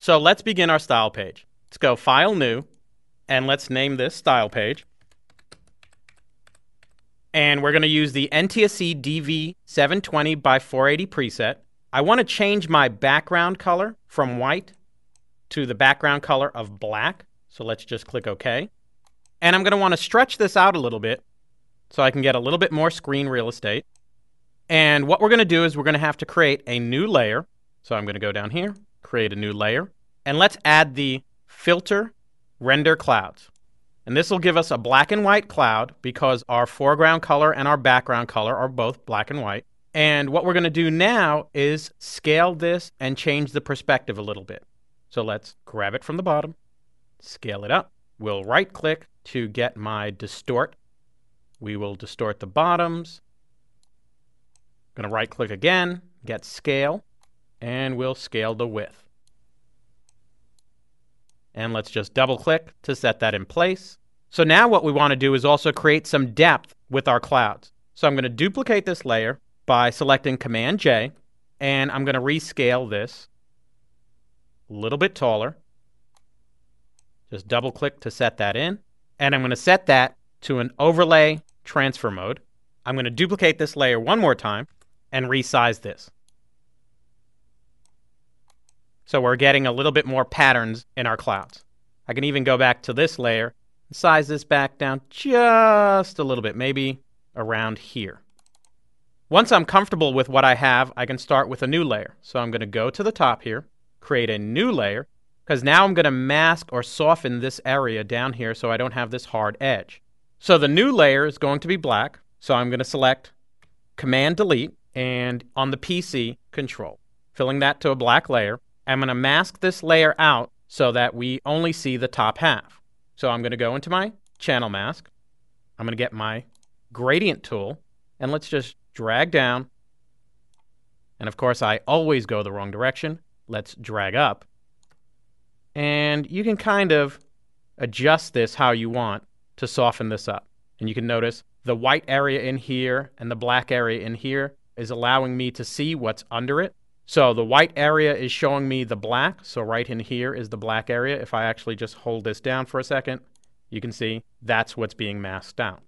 So let's begin our style page. Let's go File, New, and let's name this Style Page. And we're going to use the NTSC DV720 by 480 preset. I want to change my background color from white to the background color of black. So let's just click OK. And I'm going to want to stretch this out a little bit so I can get a little bit more screen real estate. And what we're going to do is we're going to have to create a new layer. So I'm going to go down here, create a new layer, and let's add the filter render clouds. And this will give us a black and white cloud because our foreground color and our background color are both black and white. And what we're going to do now is scale this and change the perspective a little bit. So let's grab it from the bottom, scale it up. We'll right click to get my distort. We will distort the bottoms. I'm going to right click again, get scale, and we'll scale the width. And let's just double click to set that in place. So now what we want to do is also create some depth with our clouds. So I'm going to duplicate this layer by selecting Command J, and I'm going to rescale this a little bit taller. Just double click to set that in. And I'm going to set that to an overlay transfer mode. I'm going to duplicate this layer one more time and resize this. So we're getting a little bit more patterns in our clouds. I can even go back to this layer and size this back down just a little bit, maybe around here. Once I'm comfortable with what I have, I can start with a new layer. So I'm going to go to the top here, create a new layer, because now I'm going to mask or soften this area down here so I don't have this hard edge. So the new layer is going to be black. So I'm going to select Command Delete and on the PC, Control, filling that to a black layer. I'm going to mask this layer out so that we only see the top half. So I'm going to go into my channel mask. I'm going to get my gradient tool, and let's just drag down. And of course, I always go the wrong direction. Let's drag up. And you can kind of adjust this how you want to soften this up. And you can notice the white area in here and the black area in here is allowing me to see what's under it. So the white area is showing me the black. So right in here is the black area. If I actually just hold this down for a second, you can see that's what's being masked out.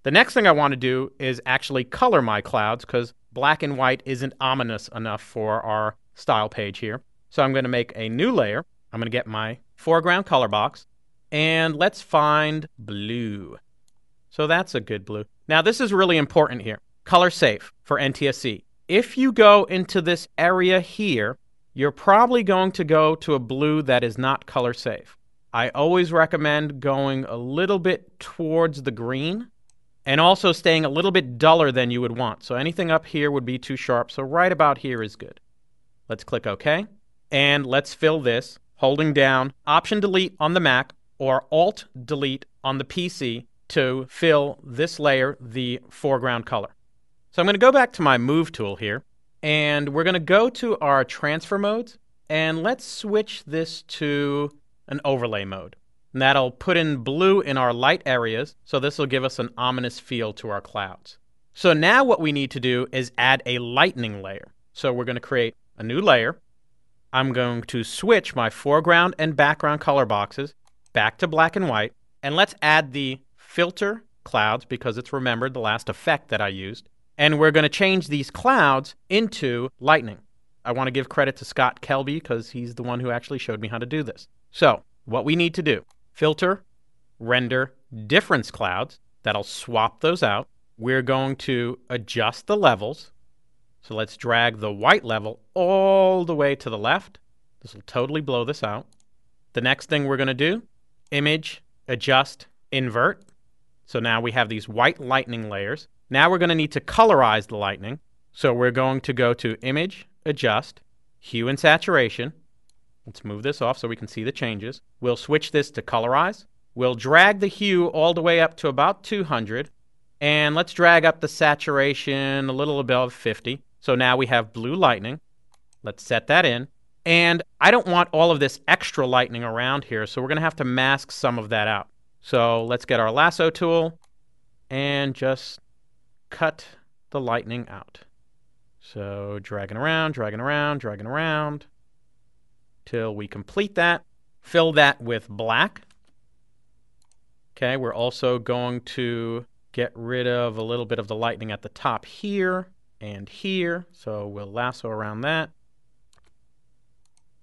The next thing I want to do is actually color my clouds because black and white isn't ominous enough for our style page here. So I'm going to make a new layer. I'm going to get my foreground color box and let's find blue. So that's a good blue. Now this is really important here. Color safe for NTSC. If you go into this area here, you're probably going to go to a blue that is not color safe. I always recommend going a little bit towards the green and also staying a little bit duller than you would want. So anything up here would be too sharp. So right about here is good. Let's click OK. And let's fill this holding down Option Delete on the Mac or Alt Delete on the PC to fill this layer, the foreground color. So I'm going to go back to my Move tool here, and we're going to go to our transfer modes, and let's switch this to an overlay mode. And that'll put in blue in our light areas, so this will give us an ominous feel to our clouds. So now what we need to do is add a lightning layer. So we're going to create a new layer. I'm going to switch my foreground and background color boxes back to black and white, and let's add the filter clouds because it's remembered the last effect that I used. And we're going to change these clouds into lightning. I want to give credit to Scott Kelby because he's the one who actually showed me how to do this. So what we need to do, filter, render, difference clouds. That'll swap those out. We're going to adjust the levels. So let's drag the white level all the way to the left. This will totally blow this out. The next thing we're going to do, image, adjust, invert. So now we have these white lightning layers. Now we're going to need to colorize the lightning. So we're going to go to Image, Adjust, Hue and Saturation. Let's move this off so we can see the changes. We'll switch this to Colorize. We'll drag the hue all the way up to about 200. And let's drag up the saturation a little above 50. So now we have blue lightning. Let's set that in. And I don't want all of this extra lightning around here, so we're going to have to mask some of that out. So let's get our lasso tool and just cut the lightning out. So dragging around, dragging around, dragging around till we complete that. Fill that with black. Okay, we're also going to get rid of a little bit of the lightning at the top here and here. So we'll lasso around that.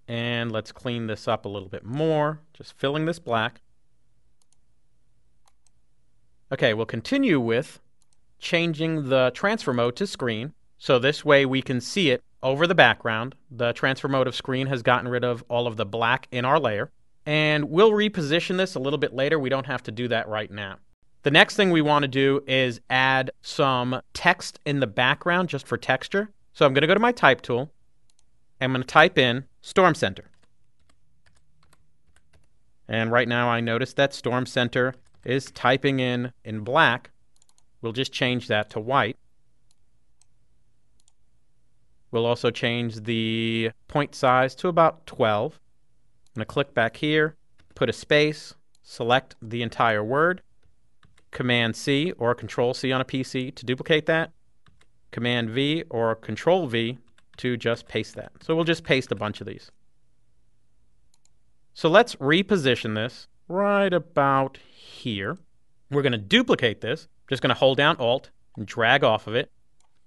And let's clean this up a little bit more, just filling this black. Okay, we'll continue with changing the transfer mode to screen. So this way we can see it over the background. The transfer mode of screen has gotten rid of all of the black in our layer. And we'll reposition this a little bit later. We don't have to do that right now. The next thing we want to do is add some text in the background just for texture. So I'm going to go to my type tool. I'm going to type in Storm Center. And right now I notice that Storm Center is typing in black. We'll just change that to white. We'll also change the point size to about 12. I'm going to click back here, put a space, select the entire word, Command-C or Control-C on a PC to duplicate that, Command-V or Control-V to just paste that. So we'll just paste a bunch of these. So let's reposition this right about here. We're going to duplicate this. Just going to hold down Alt and drag off of it.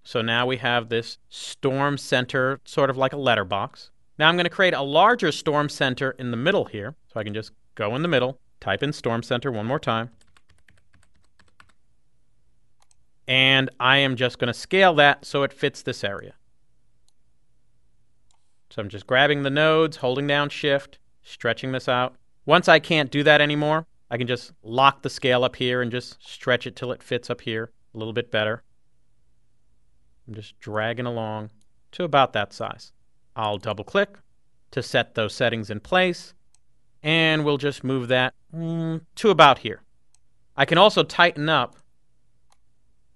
So now we have this Storm Center, sort of like a letterbox. Now I'm going to create a larger Storm Center in the middle here. So I can just go in the middle, type in Storm Center one more time. And I am just going to scale that so it fits this area. So I'm just grabbing the nodes, holding down Shift, stretching this out. Once I can't do that anymore, I can just lock the scale up here and just stretch it till it fits up here a little bit better. I'm just dragging along to about that size. I'll double click to set those settings in place, and we'll just move that to about here. I can also tighten up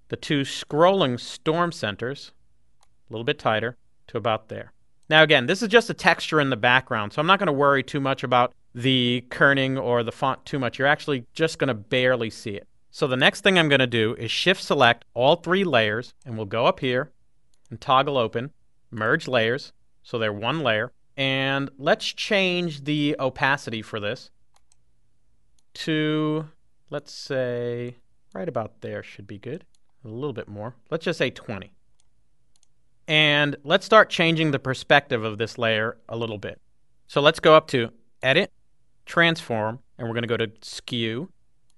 the two scrolling Storm Centers a little bit tighter to about there. Now again, this is just a texture in the background, so I'm not going to worry too much about the kerning or the font too much. You're actually just going to barely see it. So the next thing I'm going to do is shift select all three layers, and we'll go up here and toggle open, merge layers, so they're one layer. And let's change the opacity for this to, let's say, right about there should be good. A little bit more. Let's just say 20. And let's start changing the perspective of this layer a little bit. So let's go up to Edit, Transform, and we're going to go to Skew.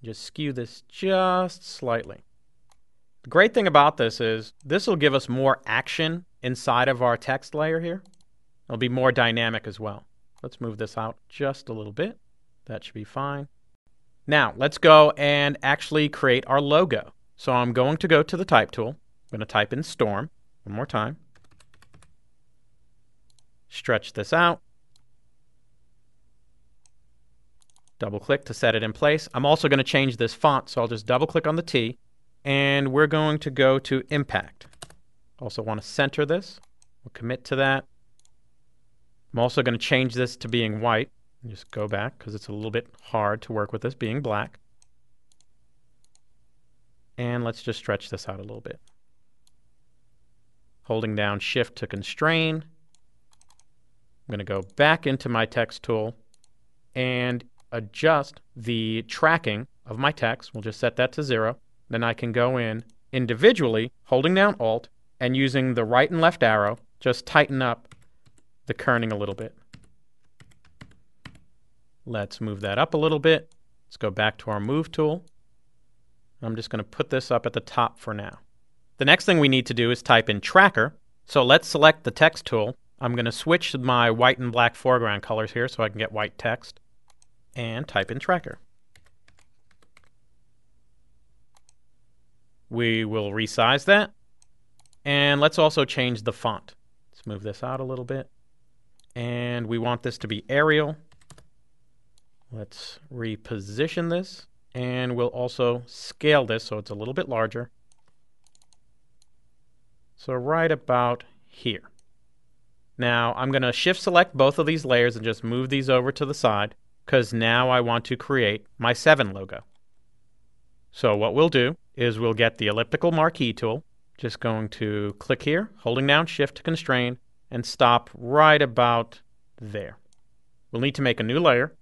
Just skew this just slightly. The great thing about this is this will give us more action inside of our text layer here. It'll be more dynamic as well. Let's move this out just a little bit. That should be fine. Now, let's go and actually create our logo. So I'm going to go to the Type tool. I'm going to type in Storm one more time. Stretch this out. Double click to set it in place. I'm also going to change this font, so I'll just double click on the T, and we're going to go to Impact. Also want to center this. We'll commit to that. I'm also going to change this to being white. Just go back because it's a little bit hard to work with this being black. And let's just stretch this out a little bit. Holding down Shift to constrain. I'm going to go back into my text tool and adjust the tracking of my text. We'll just set that to 0. Then I can go in individually, holding down Alt, and using the right and left arrow, just tighten up the kerning a little bit. Let's move that up a little bit. Let's go back to our Move tool. I'm just going to put this up at the top for now. The next thing we need to do is type in Tracker. So let's select the Text tool. I'm going to switch my white and black foreground colors here so I can get white text. And type in Tracker. We will resize that. And let's also change the font. Let's move this out a little bit. And we want this to be Arial. Let's reposition this. And we'll also scale this so it's a little bit larger. So right about here. Now I'm going to shift select both of these layers and just move these over to the side, because now I want to create my 7 logo. So what we'll do is we'll get the elliptical marquee tool. Just going to click here, holding down Shift to constrain, and stop right about there. we'll need to make a new layer,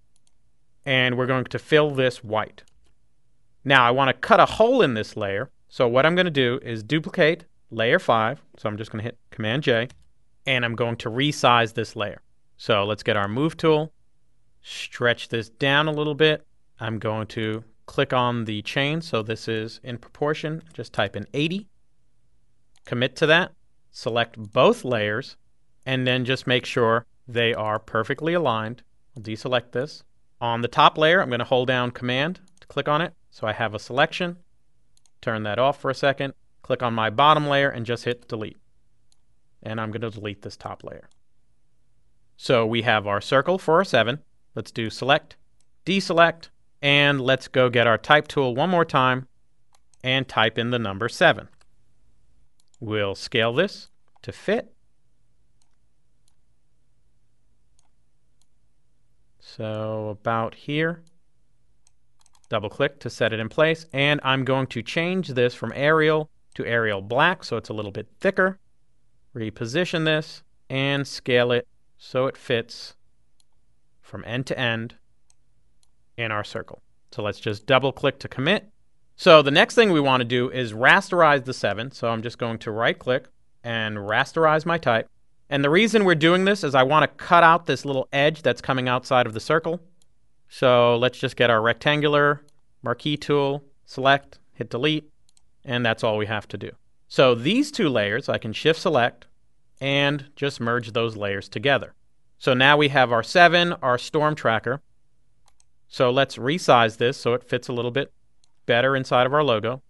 and we're going to fill this white. Now I want to cut a hole in this layer, so what I'm going to do is duplicate layer 5, so I'm just going to hit Command-J, and I'm going to resize this layer. So let's get our Move tool, stretch this down a little bit. I'm going to click on the chain, so this is in proportion. Just type in 80, commit to that, select both layers, and then just make sure they are perfectly aligned. I'll deselect this. On the top layer, I'm going to hold down Command to click on it, so I have a selection. Turn that off for a second. Click on my bottom layer and just hit delete. And I'm going to delete this top layer. So we have our circle for our 7. Let's do select, deselect, and let's go get our type tool one more time and type in the number 7. We'll scale this to fit. So about here. Double click to set it in place, and I'm going to change this from Arial to Arial Black so it's a little bit thicker. Reposition this and scale it so it fits from end to end in our circle. So let's just double click to commit. So the next thing we want to do is rasterize the 7. So I'm just going to right click and rasterize my type. And the reason we're doing this is I want to cut out this little edge that's coming outside of the circle. So let's just get our rectangular marquee tool, select, hit delete, and that's all we have to do. So these two layers, I can shift select and just merge those layers together. So now we have our 7, our storm tracker. So let's resize this so it fits a little bit better inside of our logo.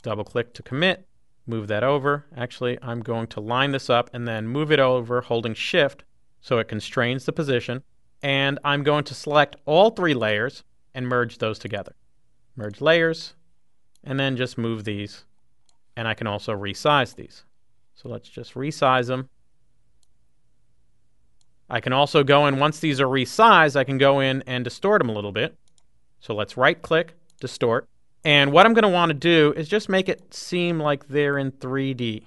Double click to commit, move that over. Actually, I'm going to line this up and then move it over holding shift so it constrains the position. And I'm going to select all 3 layers and merge those together. Merge layers, and then just move these. And I can also resize these. So let's just resize them. I can also go in, once these are resized, I can go in and distort them a little bit. So let's right click, distort. And what I'm going to want to do is just make it seem like they're in 3D.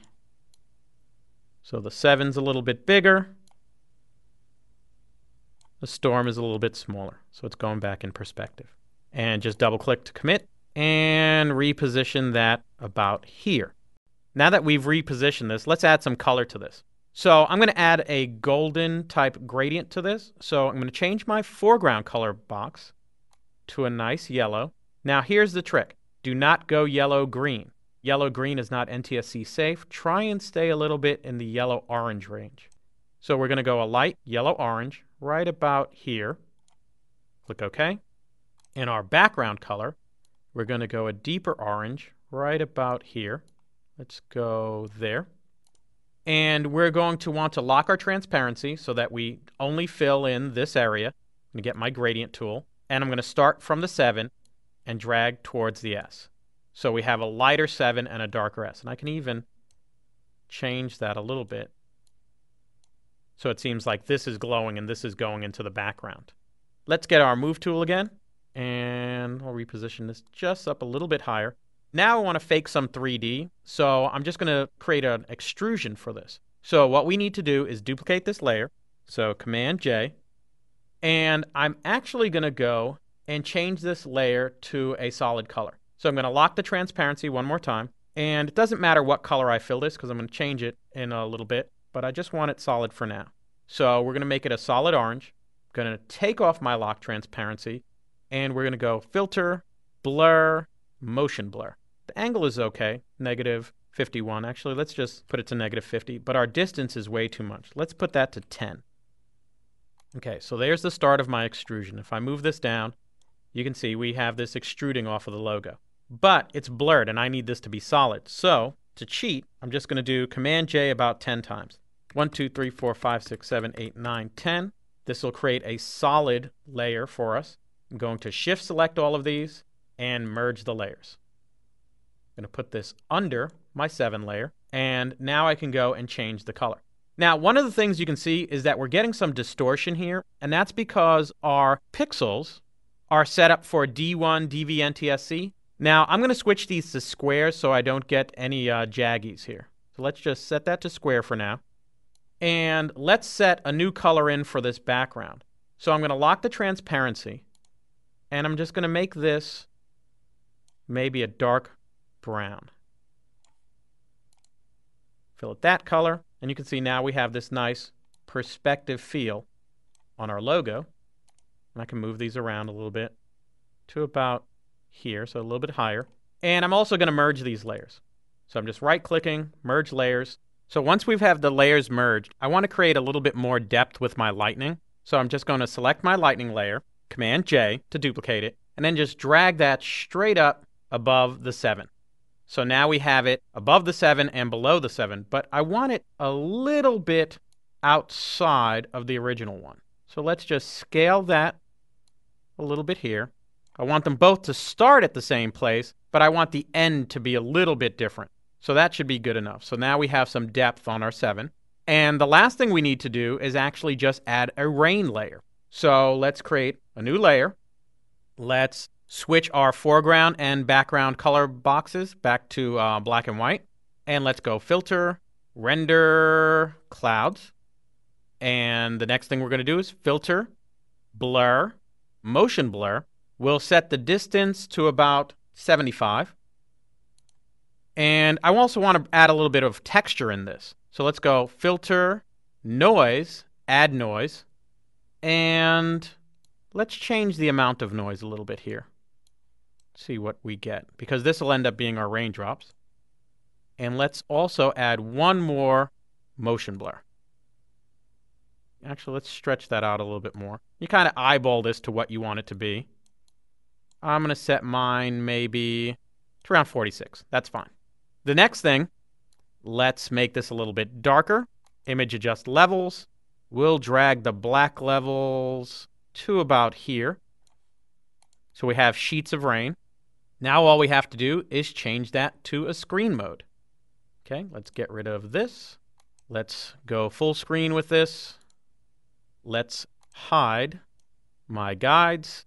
So the 7's a little bit bigger. The storm is a little bit smaller. So it's going back in perspective. And just double click to commit and reposition that about here. Now that we've repositioned this, let's add some color to this. So I'm going to add a golden type gradient to this. So I'm going to change my foreground color box to a nice yellow. Now here's the trick. Do not go yellow-green. Yellow-green is not NTSC safe. Try and stay a little bit in the yellow-orange range. So we're going to go a light yellow-orange right about here. Click OK. In our background color, we're going to go a deeper orange right about here. Let's go there. And we're going to want to lock our transparency so that we only fill in this area. I'm going to get my gradient tool, and I'm going to start from the 7 and drag towards the S. So we have a lighter 7 and a darker S. And I can even change that a little bit so it seems like this is glowing and this is going into the background. Let's get our Move tool again, and I'll reposition this just up a little bit higher. Now I want to fake some 3D, so I'm just going to create an extrusion for this. So what we need to do is duplicate this layer, so Command-J, and I'm actually going to go and change this layer to a solid color. So I'm going to lock the transparency one more time, and it doesn't matter what color I fill this because I'm going to change it in a little bit, but I just want it solid for now. So we're going to make it a solid orange. I'm going to take off my lock transparency, and we're going to go Filter, Blur, Motion Blur. The angle is okay, -51. Actually, let's just put it to -50, but our distance is way too much. Let's put that to 10. Okay, so there's the start of my extrusion. If I move this down, you can see we have this extruding off of the logo. But it's blurred, and I need this to be solid. So to cheat, I'm just going to do Command-J about 10 times. 1, 2, 3, 4, 5, 6, 7, 8, 9, 10. This will create a solid layer for us. I'm going to Shift select all of these and merge the layers. I'm going to put this under my 7 layer, and now I can go and change the color. Now, one of the things you can see is that we're getting some distortion here, and that's because our pixels are set up for D1 DV-NTSC. Now, I'm going to switch these to squares so I don't get any jaggies here. So let's just set that to square for now. And let's set a new color in for this background. So I'm going to lock the transparency, and I'm just going to make this maybe a dark brown. Fill it that color, and you can see now we have this nice perspective feel on our logo. And I can move these around a little bit to about here, so a little bit higher. And I'm also going to merge these layers. So I'm just right-clicking, merge layers. So once we've had the layers merged, I want to create a little bit more depth with my lightning. So I'm just going to select my lightning layer, Command-J to duplicate it, and then just drag that straight up above the 7. So now we have it above the 7 and below the 7, but I want it a little bit outside of the original one. So let's just scale that a little bit here. I want them both to start at the same place, but I want the end to be a little bit different. So that should be good enough. So now we have some depth on our 7. And the last thing we need to do is actually just add a rain layer. So let's create a new layer. Let's switch our foreground and background color boxes back to black and white. And let's go Filter, Render, Clouds. And the next thing we're going to do is Filter, Blur, Motion Blur. We'll set the distance to about 75. And I also want to add a little bit of texture in this. So let's go Filter, Noise, Add Noise, and let's change the amount of noise a little bit here. See what we get, because this will end up being our raindrops. And let's also add one more motion blur. Actually, let's stretch that out a little bit more. You kind of eyeball this to what you want it to be. I'm going to set mine maybe to around 46. That's fine. The next thing, let's make this a little bit darker. Image adjust levels. We'll drag the black levels to about here. So we have sheets of rain. Now all we have to do is change that to a screen mode. Okay, let's get rid of this. Let's go full screen with this. Let's hide my guides.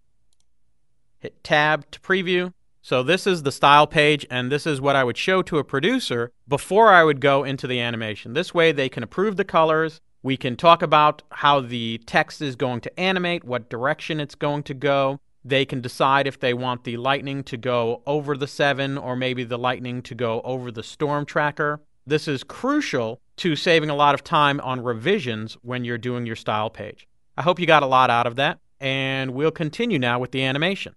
Hit Tab to preview. So this is the style page, and this is what I would show to a producer before I would go into the animation. This way they can approve the colors. We can talk about how the text is going to animate, what direction it's going to go. They can decide if they want the lightning to go over the 7 or maybe the lightning to go over the storm tracker. This is crucial to saving a lot of time on revisions when you're doing your style page. I hope you got a lot out of that, and we'll continue now with the animation.